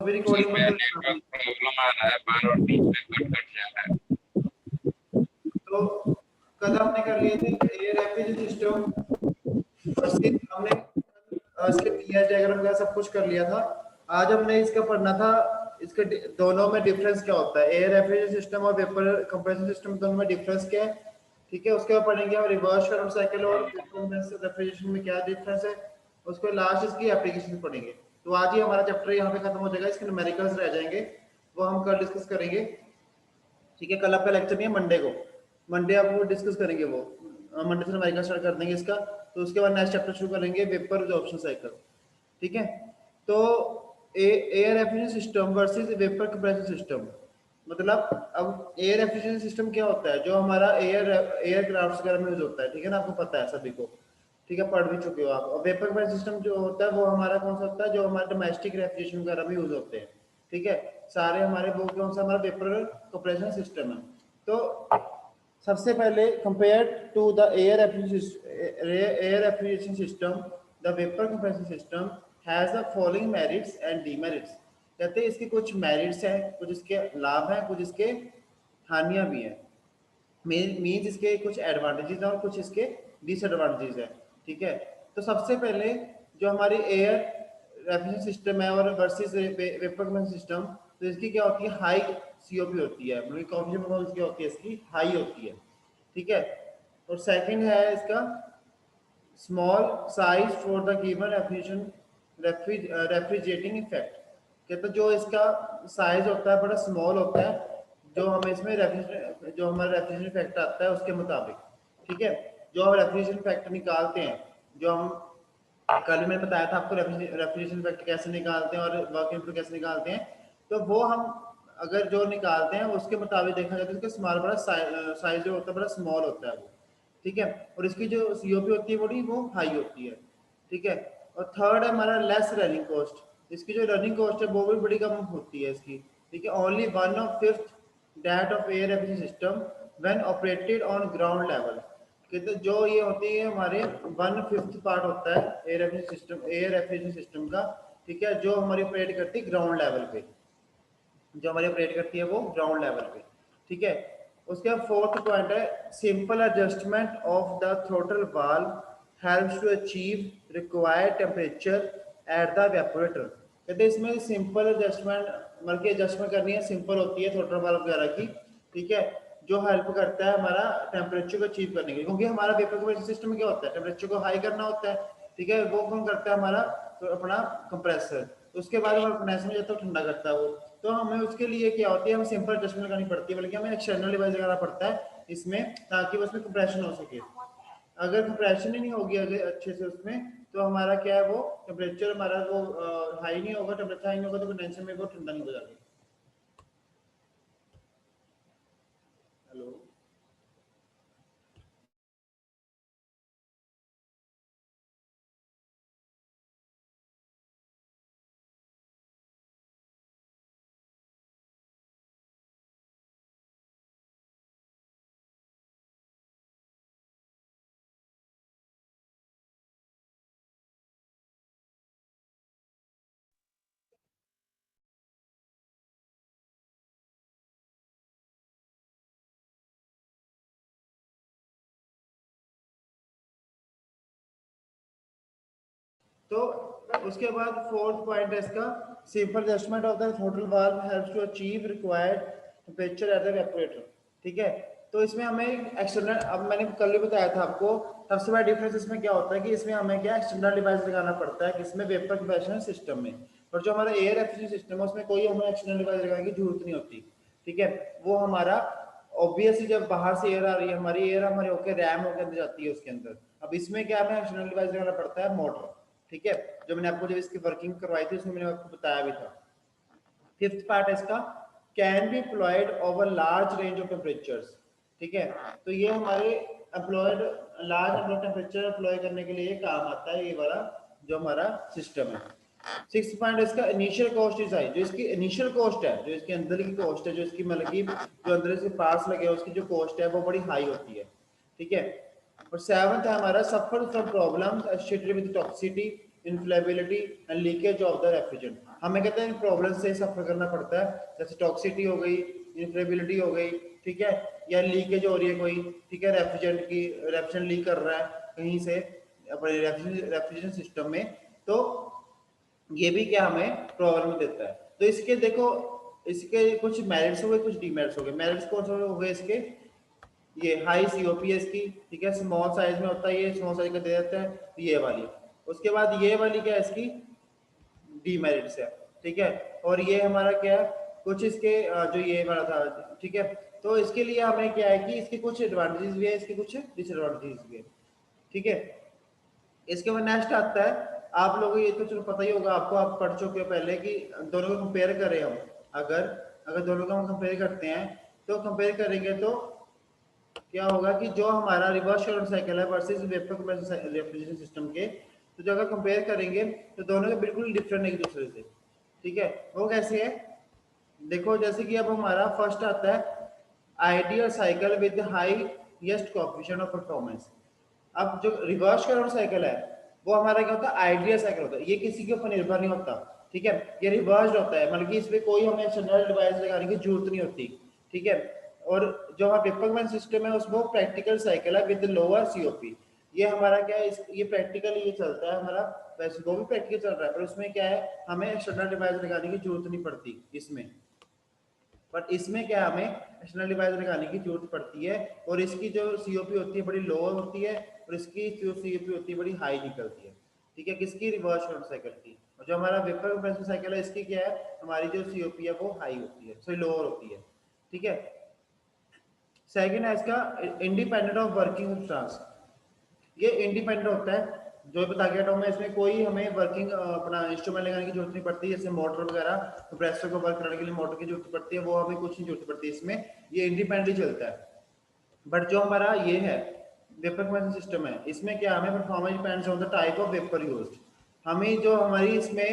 अभी जी रिकॉर्डिंग भैया, बंद नेटवर्क कर। प्रॉब्लम आ रहा है, बार बार बीच में कट कट जा रहा है। तो कल हमने कर लिए थे एयर रेफ्रिजरेशन सिस्टम, हमने इसके पीएच डायग्राम का सब कुछ कर लिया था। आज हमने इसका पढ़ना था, इसके दोनों में डिफरेंस क्या होता है, एयर रेफ्रिजरेशन सिस्टम और वेपर कंप्रेशन सिस्टम दोनों में डिफरेंस क्या है। ठीक है, उसके बाद पढ़ेंगे हम रिवर्स कार्नोट साइकिल और रेफ्रिजरेशन में क्या डिफरेंस है। उसके लास्ट इसकी एप्लीकेशन पढ़ेंगे। तो आज ही हमारा चैप्टर यहाँ पे खत्म हो जाएगा, इसके न्यूमेरिकल्स रह जाएंगे, वो हम कल डिस्कस करेंगे। ठीक है, कल आपका लेक्चर नहीं है, मंडे को, मंडे आप वो डिस्कस करेंगे, वो मंडे से न्यूमेरिकल स्टार्ट कर देंगे इसका। तो उसके बाद नेक्स्ट चैप्टर शुरू करेंगे वेपर एब्जॉर्प्शन साइकिल। ठीक है, तो air efficiency system versus vapour compression system, मतलब अब एयर एफिशिएंसी सिस्टम क्या होता है, जो हमारा एयर क्राफ्ट वगैरह में यूज होता है। ठीक है ना, आपको पता है सभी को, ठीक है, पढ़ भी चुके हो आप। और वेपर कंप्रेशन सिस्टम जो होता है वो हमारा कौन सा होता है, जो हमारे डोमेस्टिक रेफ्रिजरेशन वगैरह में यूज होते हैं। ठीक है, सारे हमारे वो कौन सा हमारा वेपर कंप्रेशन सिस्टम है। तो सबसे पहले compare to the air efficiency system, the vapour compression system has the following merits and demerits. कहते हैं इसके कुछ मेरिट्स हैं, कुछ इसके लाभ हैं, कुछ इसके हानियां भी हैं। मीन्स इसके कुछ एडवांटेजेस हैं और कुछ इसके डिसएडवांटेजेस हैं। ठीक है, तो सबसे पहले जो हमारी एयर रेफ्रिजरेशन सिस्टम है और वर्सेस वेपर कंप्रेशन सिस्टम, तो इसकी क्या होती है, हाई सीओपी होती है, मतलब कोएफिशिएंट क्या होती है इसकी, हाई होती है। ठीक है, और सेकंड है इसका small size for the given refrigerating effect. कहते जो इसका साइज होता है बड़ा स्मॉल होता है, जो हमें इसमें जो हमारा रेफ्रिजरेशन इफेक्ट आता है उसके मुताबिक। ठीक है, जो हम रेफ्रिजरेशन इफेक्ट निकालते हैं, जो हम कल मैंने बताया था आपको रेफ्रिजरेशन इफेक्ट कैसे निकालते हैं और वर्क इनपुट कैसे निकालते हैं, तो वो हम अगर जो निकालते हैं उसके मुताबिक देखा जाए तो इसका स्मॉल बड़ा साइज जो होता है बड़ा स्मॉल होता है वो। ठीक है, और इसकी जो सीओपी होती है वो हाई होती है। ठीक है, और थर्ड है हमारा लेस रनिंग कॉस्ट, इसकी जो रनिंग कॉस्ट है वो भी बड़ी कम होती है इसकी। ठीक है, only 1/5 that of air efficiency system when operated on ground level. कहते जो ये होती है हमारे 1/5 पार्ट होता है एयर एफिशिएंसी सिस्टम का। ठीक है, जो हमारी ऑपरेट करती है ग्राउंड लेवल पे, जो हमारी ऑपरेट करती है वो ग्राउंड लेवल पे। ठीक है, उसके बाद फोर्थ पॉइंट है simple adjustment of the throttle valve helps to achieve required temperature at the evaporator. कहते इसमें सिंपल एडजस्टमेंट, मतलब कि एडजस्टमेंट करनी है सिंपल होती है थ्रोटल वाल्व वगैरह की। ठीक है, जो हेल्प करता है हमारा टेम्परेचर को अचीव करने के लिए, क्योंकि हमारा वेपर कंप्रेशन सिस्टम में क्या होता है, टेम्परेचर को हाई करना होता है। ठीक है, वो कौन करता है हमारा, तो अपना कंप्रेसर। तो उसके बाद हमारा कंप्रेसर में जाता है ठंडा करता है वो। तो हमें उसके लिए क्या होती है, हमें सिंपल एडजस्टमेंट करनी पड़ती है, बल्कि हमें एक्सटर्नल डिवाइस लगाना पड़ता है इसमें, ताकि उसमें कंप्रेशन हो सके। अगर कंप्रेशन ही नहीं होगी अगर अच्छे से उसमें, तो हमारा क्या है वो टेम्परेचर हमारा वो हाई नहीं होगा, टेम्परेचर हाई नहीं होगा तो कंडेंसर में वो ठंडा नहीं हो जाएगा। हेलो, तो उसके बाद फोर्थ पॉइंट है इसका simple adjustment of the throttle valve helps to achieve required temperature at the evaporator. ठीक है, तो इसमें हमें एक्सटर्नल, अब मैंने कल भी बताया था आपको, सबसे बड़ा डिफरेंस इसमें क्या होता है कि इसमें हमें क्या एक्सटर्नल डिवाइस लगाना पड़ता है, किसमें वेपर कंप्रेशन सिस्टम में। और जो हमारा एयर एफिशिएंसी सिस्टम है उसमें कोई हमें एक्सटर्नल डिवाइस लगाने की जरूरत नहीं होती। ठीक है, वो हमारा ऑब्वियसली जब बाहर से एयर आ रही है हमारी, एयर हमारे होकर रैम होकर अंदर जाती है उसके अंदर। अब इसमें क्या हमें एक्सटर्नल डिवाइस लगाना पड़ता है, मोटर। ठीक है, जो मैंने आपको जब इसकी वर्किंग करवाई थी उसमें मैंने आपको बताया भी था। फिफ्थ पार्ट है इसका can be employed over large range of temperatures. ठीक है, तो ये हमारे employed large number of temperature employ करने के लिए काम आता है ये वाला जो हमारा सिस्टम है। सिक्स पॉइंट इसका इनिशियल कॉस्ट इज हाई, जो इसकी इनिशियल कॉस्ट है, जो इसके अंदर की कॉस्ट है, जो इसकी मतलब की जो अंदर से पार्ट्स लगे उसकी जो कॉस्ट है वो बड़ी हाई होती है। ठीक है, और सेवंथ है हमारा suffer from problems associated with toxicity inflammability and leakage of the refrigerant. हमें कहते हैं इन प्रॉब्लम से सफर करना पड़ता है, जैसे टॉक्सिटी हो गई, इनफ्लेबिलिटी हो गई, ठीक है, या लीकेज हो रही है कोई, ठीक है, रेफ्रिजरेंट लीक कर रहा है कहीं से अपने रेफ्रिजरेशन सिस्टम में, तो ये भी क्या हमें प्रॉब्लम देता है। तो इसके देखो, इसके कुछ मेरिट्स हो गए, कुछ डीमेरिट्स हो गए। मेरिट्स कौन से हो गए इसके, ये हाई सीओपी है इसकी, ठीक है, स्मॉल साइज में होता है, ये स्मॉल साइज का दे देता है ये वाली। उसके बाद ये वाली क्या है इसकी डीमेरिट्स है, ठीक है। और ये हमारा क्या है, कुछ इसके जो ये वाला था, ठीक है। तो इसके लिए हमें क्या है कि इसके कुछ एडवांटेजेस भी है, इसके कुछ डिसएडवांटेजेस भी है, ठीक है। इसके बाद नेक्स्ट आता है, आप लोगों को ये तो चलो पता ही होगा आपको, आप पढ़ चुके हो पहले कि दोनों को कंपेयर करें हम, अगर अगर दोनों को हम कंपेयर करते हैं तो कंपेयर करेंगे तो क्या होगा कि जो हमारा रिवर्स शॉर्ट साइकिल है versus vapour compression refrigeration system के, तो जो अगर कंपेयर करेंगे तो दोनों के बिल्कुल डिफरेंट एक दूसरे से, ठीक है। वो कैसे है, देखो जैसे कि अब हमारा फर्स्ट आता है ideal cycle with highest coefficient of performance. अब जो रिवर्स करंट साइकिल है वो हमारा क्या होता है, आइडियल साइकिल होता है, ये किसी के ऊपर निर्भर नहीं होता, ठीक है, ये रिवर्स्ड होता है, मतलब कि इसमें कोई हमें एक्सटर्नल डिवाइस लगाने की जरूरत नहीं होती, ठीक है। और जो हमारा वेपरमैन सिस्टम है उसमें प्रैक्टिकल साइकिल है विद लोअर सीओपी। ये हमारा क्या है, ये प्रैक्टिकल ये चलता है हमारा, वैसे वो भी प्रैक्टिकल चल रहा है, पर उसमें क्या है हमें एक्सटर्नल डिवाइस लगाने की जरूरत नहीं पड़ती इसमें, बट इसमें क्या हमें एक्सटर्नल डिवाइस लगाने की जरूरत पड़ती है। और इसकी जो सीओपी होती है बड़ी लो होती है, और इसकी जो सीओपी होती है बड़ी हाई निकलती है, ठीक है, किसकी, रिवर्स शॉर्ट साइकिल की। और जो हमारा वेपर कंप्रेशन साइकिल है इसकी क्या है, हमारी जो सीओपी है वो हाई होती है, सॉरी लोअर होती है, ठीक है। सेकंड है इसका इंडिपेंडेंट ऑफ वर्किंग सब्सटेंस। ये इंडिपेंडेंट होता है, जो बता गया था मैं, इसमें कोई हमें वर्किंग अपना इंस्ट्रूमेंट लगाने की जरूरत नहीं पड़ती, जैसे मोटर वगैरह कंप्रेसर को वर्क कराने के लिए मोटर की जरूरत पड़ती है, वो हमें कुछ नहीं जरूरत पड़ती इसमें, ये इंडिपेंडेंटली चलता है। बट जो हमारा ये है वेपर कंप्रेशन सिस्टम है, इसमें क्या हमें performance depends on the type of vapour used. हमें जो हमारी इसमें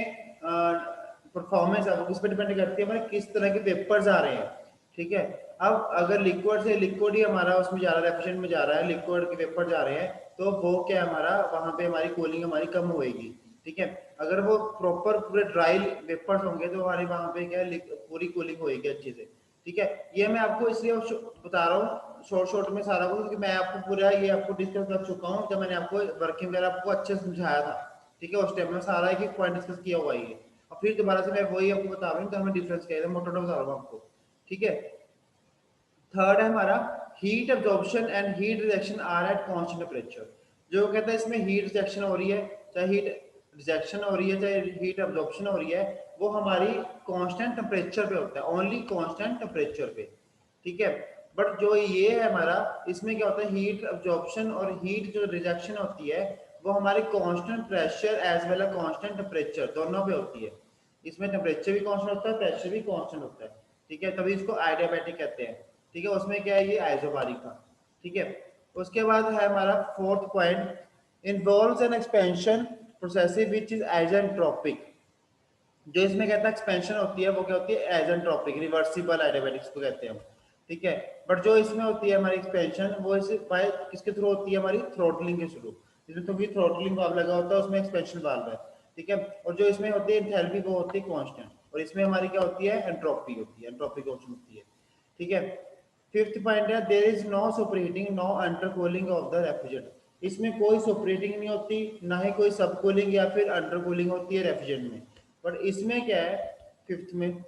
परफॉर्मेंस है वो किस पर डिपेंड करती है, हमारे किस तरह के वेपर्स आ रहे हैं, ठीक है। अब अगर लिक्विड से लिक्विड ही हमारा उसमें जा रहा है, रेफ्रिजरेंट में जा रहा है, लिक्विड के वेपर जा रहे हैं, तो वो क्या हमारा वहां पे हमारी कूलिंग हमारी कम होएगी, ठीक है। अगर वो प्रॉपर पूरे ड्राई वेपर्स होंगे तो हमारे वहां पे क्या है पूरी कूलिंग होएगी अच्छे से, ठीक है। ये मैं आपको इसलिए बता रहा हूँ शॉर्ट में सारा कुछ, क्योंकि मैं आपको पूरा ये आपको डिस्कस कर चुका हूँ जब मैंने आपको वर्किंग वगैरह आपको अच्छे से समझाया था, ठीक है। उस टाइम में सारा एक पॉइंट डिस्कस किया हुआ है, और फिर दोबारा से मैं वही आपको बता रहा हूँ, तो हमें डिफरेंस क्या है, मोटा बता रहा हूँ आपको, ठीक है। थर्ड है हमारा heat absorption and heat rejection are at constant temperature. जो कहता है इसमें हीट रिजेक्शन हो रही है, चाहे हीट रिजेक्शन हो रही है, चाहे हीट एब्जॉर्प्शन हो रही है, वो हमारी कांस्टेंट टेम्परेचर पे होता है, ओनली कांस्टेंट टेम्परेचर पे, ठीक है। बट जो ये है हमारा, इसमें क्या होता है, हीट एब्जॉर्प्शन और हीट जो रिजेक्शन होती है वो हमारे constant pressure as well as constant temperature दोनों पे होती है। इसमें टेम्परेचर भी कांस्टेंट होता है, प्रेशर भी कांस्टेंट होता है, ठीक है, तभी इसको आइडियाबैटिक कहते हैं, ठीक है। उसमें क्या है, ये आइसोबारिक था, ठीक है। उसके बाद है हमारा fourth point, involves N expansion progressive which is isentropic. जो इसमें कहता है एक्सपेंशन होती है वो क्या होती है, आइसेंट्रोपिक, रिवर्सिबल आइडियाबैटिक्स को कहते हैं हम, ठीक है। बट जो इसमें होती है हमारी एक्सपेंशन वो इस बाय किसके थ्रू होती है, हमारी थ्रोटलिंग के थ्रू, जिसमें तो थ्रोटलिंग वाल्व लगा होता है, उसमें एक्सपेंशन वाल्व है, ठीक है। और जो इसमें होती है एंथैल्पी वो होती है कांस्टेंट, और इसमें हमारी क्या होती है, एंट्रोपी होती है, एंट्रोपी कांस्टेंट होती है, ठीक है। फिफ्थ पॉइंट है there is no superheating no undercooling of the refrigerant. इसमें कोई सुपरहीटिंग नहीं होती, ना ही कोई सबकूलिंग या फिर अंडरकूलिंग होती है रेफ्रिजरेंट में। बट इसमें क्या है, फिफ्थ में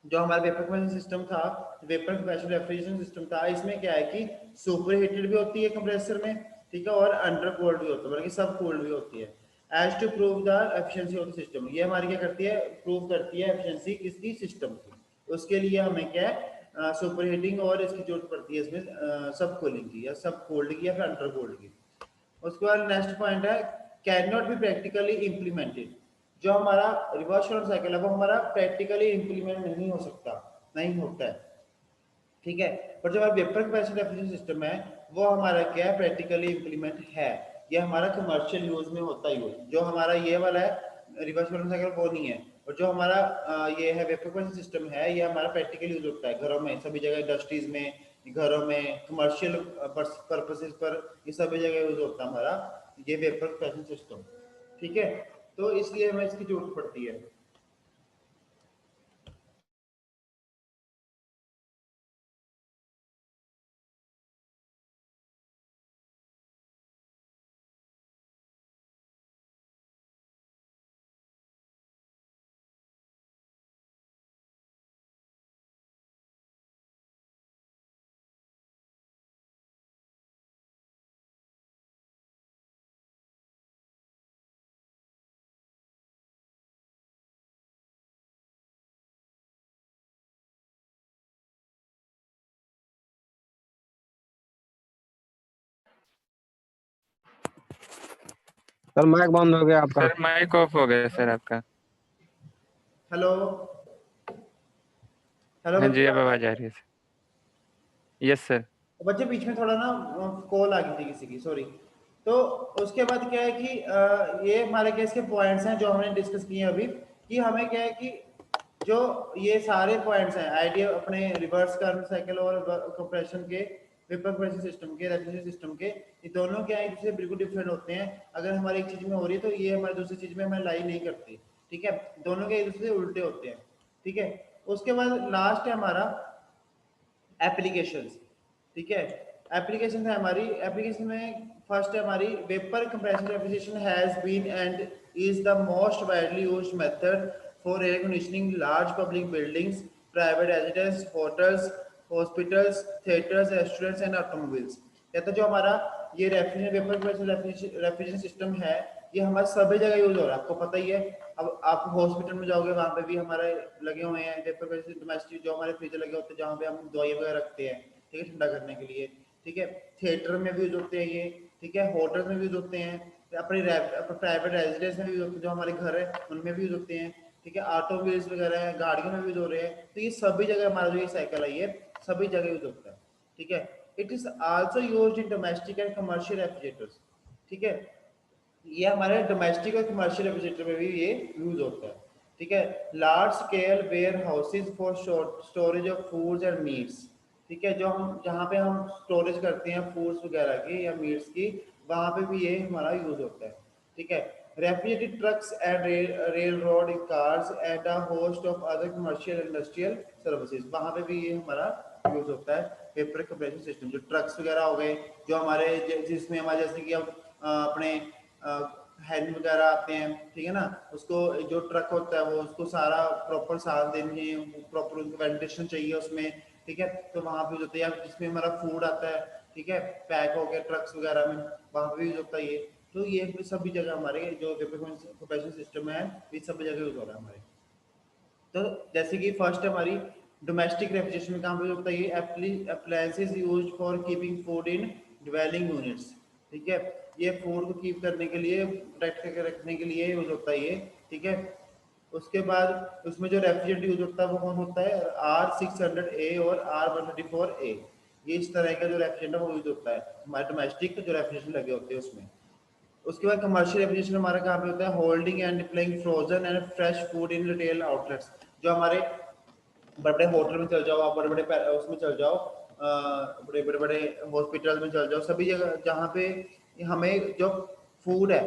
जो हमारा वेपर कंप्रेशन सिस्टम था, वेपर कंप्रेशन रेफ्रिजरेशन सिस्टम था, इसमें क्या है कि सुपर हीटेड भी होती है कंप्रेसर में, ठीक है, और अंडर कोल्ड भी होता है, मतलब सब कोल्ड भी होती है। As to prove the efficiency of the system, ये हमारी क्या करती है, प्रूव करती है एफिशिएंसी किसकी, सिस्टम की। उसके लिए हमें क्या है, सुपर हीटिंग और इसकी जरूरत पड़ती है इसमें सब कूलिंग की, या सब कोल्ड की, या फिर अंडर कोल्ड की। उसके बाद नेक्स्ट पॉइंट है can not be practically implemented. जो हमारा रिवर्स शॉर्ट साइकिल है वो हमारा प्रैक्टिकली इम्प्लीमेंट नहीं हो सकता, नहीं होता है, ठीक है। पर जो हमारा वेपर कंप्रेशन रेफ्रिजरेशन सिस्टम है वो हमारा क्या है, प्रैक्टिकली इम्प्लीमेंट है, ये हमारा कमर्शियल यूज में होता ही हो। जो हमारा ये वाला है रिवर्स शॉर्ट साइकिल वो नहीं है, और जो हमारा ये है वेपर कंप्रेशन सिस्टम है ये हमारा प्रैक्टिकल यूज होता है घरों में, सभी जगह, इंडस्ट्रीज में, घरों में, कमर्शियल पर्पसेस पर, ये सभी जगह यूज होता है हमारा ये वेपर कंप्रेशन सिस्टम, ठीक है। तो इसलिए हमें इसकी जरूरत पड़ती है। सर माइक बंद हो गया आपका। सर माइक ऑफ हो गया सर आपका। हेलो हेलो हाँ जी, बच्चे, अब आवाज आ रही है सर। Yes sir. बच्चे बीच में थोड़ा ना कॉल आ गई थी किसी की, सॉरी। तो उसके बाद क्या है कि ये हमारे केस के पॉइंट्स हैं जो हमने डिस्कस किए अभी, कि हमें क्या है कि जो ये सारे पॉइंट्स हैं आइडिया अपने रिवर्स कर्व साइकिल और कंप्रेशन के, वेपर कंप्रेशन सिस्टम के, रेफ्रिजरेशन सिस्टम के, ये दोनों क्या है एक दूसरे बिल्कुल डिफरेंट होते हैं। अगर हमारी एक चीज में हो रही है तो ये हमारी दूसरी चीज में हमें लाई नहीं करती, ठीक है, दोनों के एक दूसरे से उल्टे होते हैं, ठीक है। उसके बाद लास्ट है हमारा एप्लीकेशंस, ठीक है। एप्लीकेशन है हमारी, एप्लीकेशन में फर्स्ट है हमारी vapour compression application has been and is the most widely used method for air conditioning large public buildings, private residence, hotels, hospitals, theatres, restaurants and automobiles. कहता जो हमारा ये refrigeration vapour compression refrigeration system है, ये हमारे सभी जगह use हो रहा है, आपको पता ही है। अब आप हॉस्पिटल में जाओगे वहां पे भी हमारे लगे हुए हैं वेपर कंप्रेशन डोमेस्टिक जो हमारे फ्रीजर लगे होते हैं जहाँ पे हम दवाई वगैरह रखते हैं, ठीक है, ठंडा करने के लिए, ठीक है। थिएटर में भी यूज होते हैं ये, ठीक है, होटल में भी यूज होते हैं, अपनी प्राइवेट रेजिडेंस में भी यूज होते हैं, जो हमारे घर है उनमें भी यूज होते हैं, ठीक है, ऑटोमोबाइल्स वगैरह है, गाड़ियों में भी यूज हो रहे हैं। तो ये सभी जगह हमारा जो ये साइकिल है ये सभी जगह यूज होता है, ठीक है। It is also used in domestic and commercial refrigerators, ठीक है। ये हमारे डोमेस्टिक और कमर्शियल रेफ्रिजरेटर में भी ये यूज होता है, ठीक है। Large scale warehouses for storage of foods and meats, ठीक है, जो हम जहाँ पे हम स्टोरेज करते हैं फूड्स वगैरह की या मीट्स की, वहाँ पे भी ये हमारा यूज होता है, ठीक है। Refrigerated trucks and rail road cars and a host of other commercial industrial services, वहाँ पे भी ये हमारा यूज होता है वेपर कंप्रेशन सिस्टम। जो ट्रक्स वगैरह हो गए जो हमारे जिसमें हमारे जैसे कि हम अपने हैंड वगैरह आते हैं, ठीक है ना, उसको जो ट्रक होता है वो उसको सारा प्रॉपर सांस देनी है, प्रॉपर वेंटिलेशन चाहिए उसमें, ठीक है, तो वहाँ पे यूज होता है। या जिसमें हमारा फूड आता है, ठीक है, पैक हो गया ट्रक्स वगैरह में, वहाँ पे यूज होता है ये। तो ये सभी जगह हमारे जो कंप्रेशन सिस्टम है ये सभी जगह यूज हो रहा है हमारे। तो जैसे कि फर्स्ट हमारी डोमेस्टिक रेफ्रिजरेशन में काम होता है ये appliances used for keeping food in dwelling units, ठीक है, ये फूड को कीप करने के लिए प्रोटेक्ट करके रखने के लिए यूज होता है ये, ठीक है। उसके बाद उसमें जो रेफ्रिजरेंट यूज होता है वो कौन होता है, R600A और R134A, ये इस तरह का जो रेफ्रिजरेंट है वो यूज होता है हमारे डोमेस्टिक जो रेफ्रिजरेशन लगे होते हैं उसमें। उसके बाद कमर्शियल एप्लीकेशन हमारा कहाँ पे होता है, holding and deploying frozen and fresh food in retail outlets, जो हमारे बड़े बड़े होटल में चल जाओ आप, बड़े बड़े उसमें चल जाओ, बड़े बड़े बड़े हॉस्पिटल में चल जाओ, सभी जगह जहाँ पे हमें जो फूड है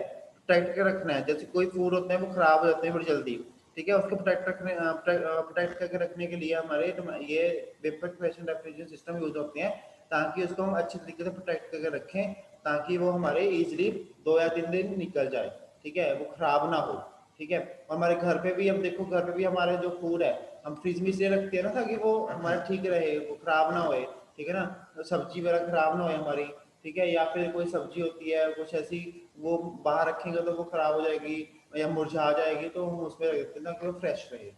प्रोटेक्ट कर रखना है, जैसे कोई फूड होते हैं वो खराब हो जाते हैं बड़ी जल्दी, ठीक है, उसको प्रोटेक्ट करके रखने के लिए हमारे ये vapour compression refrigeration system use होते हैं, ताकि उसको हम अच्छी तरीके से प्रोटेक्ट करके रखें, ताकि वो हमारे इजीली 2 या 3 दिन निकल जाए, ठीक है, वो खराब ना हो, ठीक है। हमारे घर पे भी, अब देखो घर पे भी हमारे जो फूड है हम फ्रिज में इसलिए रखते हैं ना ताकि वो हमारा ठीक रहे, वो खराब ना होए, ठीक है ना, सब्जी वगैरह खराब ना होए हमारी, ठीक है, या फिर कोई सब्जी होती है कुछ ऐसी वो बाहर रखेंगे तो वो खराब हो जाएगी या मुरझा जाएगी, तो हम उसमें रख देते हैं ताकि वो फ्रेश रहे।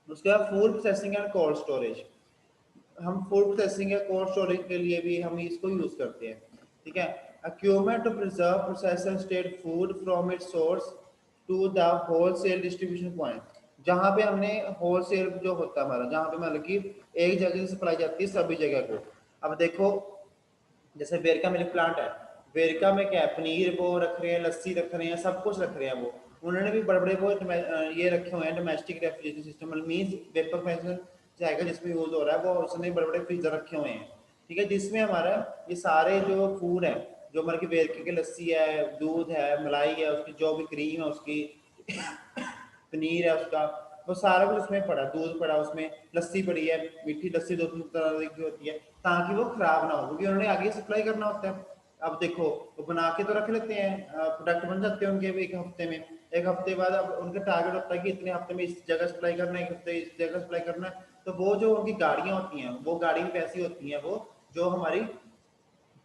उसके बाद food processing and cold storage, हम फूड प्रोसेसिंग या कोल्ड स्टोरेज के लिए भी हम इसको यूज करते हैं, ठीक है। Equipment to preserve process and state food from its source to the wholesale distribution point, जहाँ पे हमने होलसेल जो होता है हमारा, जहाँ पे मतलब कि एक जगह से सप्लाई जाती है सभी जगह को। अब देखो जैसे वेरका मिल्क प्लांट है, वेरका में क्या है, पनीर वो रख रहे हैं, लस्सी रख रहे हैं, सब कुछ रख रहे हैं, वो उन्होंने भी बड़े बड़े वो ये रखे हुए हैं domestic refrigeration system, means vapour compression जाएगा जिसमें यूज हो रहा है वो उसने बड़े बड़े फ्रीजर रखे हुए हैं, ठीक है, जिसमें हमारा ये सारे जो फूड है जो हमारे की बेरके की लस्सी है, दूध है, मलाई है, उसकी जो भी क्रीम है उसकी पनीर है उसका, वो सारा कुछ उसमें पड़ा, दूध पड़ा उसमें, लस्सी पड़ी है, मीठी लस्सी 2-3 तरह की होती है, ताकि वो खराब ना हो, क्योंकि उन्होंने आगे सप्लाई करना होता है। अब देखो वो बना के तो रख लेते हैं, प्रोडक्ट बन जाते हैं उनके एक हफ्ते में, एक हफ्ते बाद अब उनका टारगेट होता है कि इतने हफ्ते में इस जगह सप्लाई करना है, एक हफ्ते इस जगह सप्लाई करना है, तो वो जो उनकी गाड़ियां होती हैं वो गाड़ी भी ऐसी होती हैं वो जो हमारी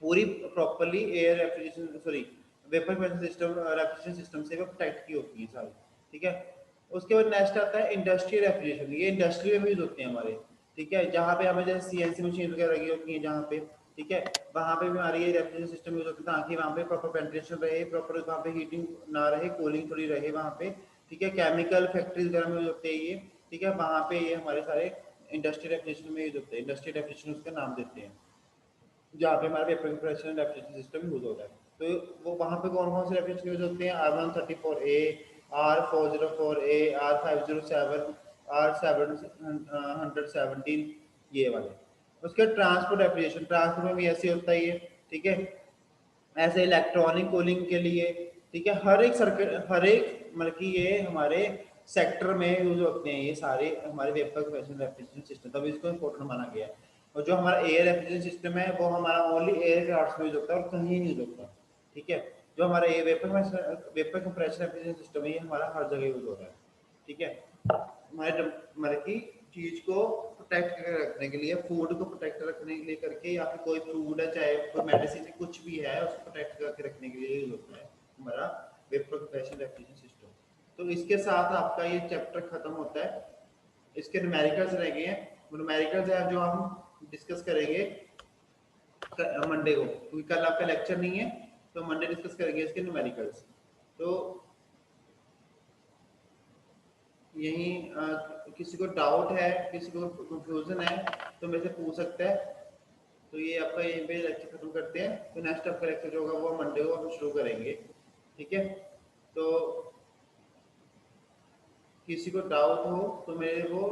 पूरी properly air refrigeration sorry vapour compression system refrigeration system से वो प्रोटेक्ट की होती है सारी, ठीक है। उसके बाद नेक्स्ट आता है इंडस्ट्रियल रेफ्रिजरेशन, ये इंडस्ट्री में यूज होते हैं हमारे, ठीक है, जहाँ पे हमें जैसे सीएनसी मशीन वगैरह लगी होती है जहाँ पे, ठीक है, वहाँ पे भी हमारी ये रेफ्रिजरेशन सिस्टम यूज होता है ताकि वहाँ पे प्रॉपर वेंटिलेशन रहे, प्रॉपर वहाँ पे हीटिंग ना रहे, कूलिंग थोड़ी रहे वहाँ पे, ठीक है। केमिकल फैक्ट्रीज वगैरह में यूज होते हैं ये, ठीक है, वहाँ पे ये हमारे सारे इंडस्ट्रियल रेफ्रिजरेशन में यूज होते हैं, इंडस्ट्रियल रेफ्रिजरेशन उसका नाम देते हैं, जहाँ पे हमारा vapour compression refrigeration system use होता है। तो वो वहाँ पे कौन कौन से रेफ्रिजरेशन यूज होते हैं, R134A, R404A, R507, R717, ये वाले। उसके ट्रांसपोर्ट रेफ्रिजरेशन, ट्रांसपोर्ट में भी ऐसे होता है ये, ठीक है, ऐसे इलेक्ट्रॉनिक कूलिंग के लिए, ठीक है, हर एक सर्किट, हर एक मतलब कि ये हमारे सेक्टर में यूज होते हैं ये सारे हमारे वेपर कंप्रेशन रेफ्रिजरेशन सिस्टम, तभी इसको इम्पोर्टेंट माना गया है। और जो हमारा एयर रेफ्रिजरेशन सिस्टम है वो हमारा ओनली एयर क्राफ्ट में यूज होता है और कहीं नहीं यूज होता, ठीक है। जो हमारा ये वेपर कंप्रेशन रेफ्रिजरेशन सिस्टम है ये हमारा हर जगह यूज हो रहा है, ठीक है। हमारे मतलब की चीज को प्रोटेक्ट करके रखने के लिए, फूड को प्रोटेक्ट रखने के लिए करके, या फिर कोई फूड है चाहे कोई मेडिसिन है कुछ भी है उसको प्रोटेक्ट करके रखने के लिए यूज होता है हमारा वेपर कंप्रेशन रेफ्रिजरेशन सिस्टम। तो इसके साथ आपका ये चैप्टर खत्म होता है, इसके न्यूमेरिकल्स रह गए हैं, न्यूमेरिकल्स है जो हम डिस्कस करेंगे मंडे को, क्योंकि कल आपका लेक्चर नहीं है तो मंडे डिस्कस करेंगे इसके न्यूमेरिकल्स। तो यही किसी को डाउट है, किसी को कंफ्यूजन है तो मेरे से पूछ सकता है। तो ये आपका यहीं पे लेक्चर खत्म करते हैं, तो नेक्स्ट आपका लेक्चर जो होगा वो मंडे को हम शुरू करेंगे, ठीक है। तो किसी को डाउट हो तो मेरे को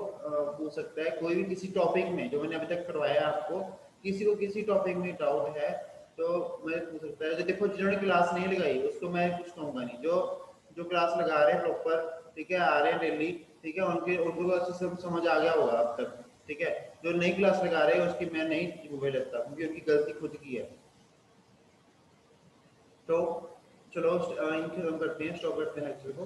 पूछ सकता है, कोई भी किसी टॉपिक में जो मैंने अभी तक करवाया आपको, किसी को किसी टॉपिक में डाउट है तो मैं पूछ सकता है। देखो जिन्होंने क्लास नहीं लगाई उसको मैं कुछ कहूँगा नहीं, जो जो क्लास लगा रहे हैं प्रॉपर, ठीक है, आ रहे हैं डेली, ठीक है, उनको अच्छे से समझ आ गया होगा अब तक, ठीक है। जो नई क्लास लगा रहे हैं उसकी मैं नहीं जिम्मेदारी लेता क्योंकि उनकी गलती खुद की है। तो चलो इनके हम करते हैं, स्टॉप करते हैं लेक्चर को।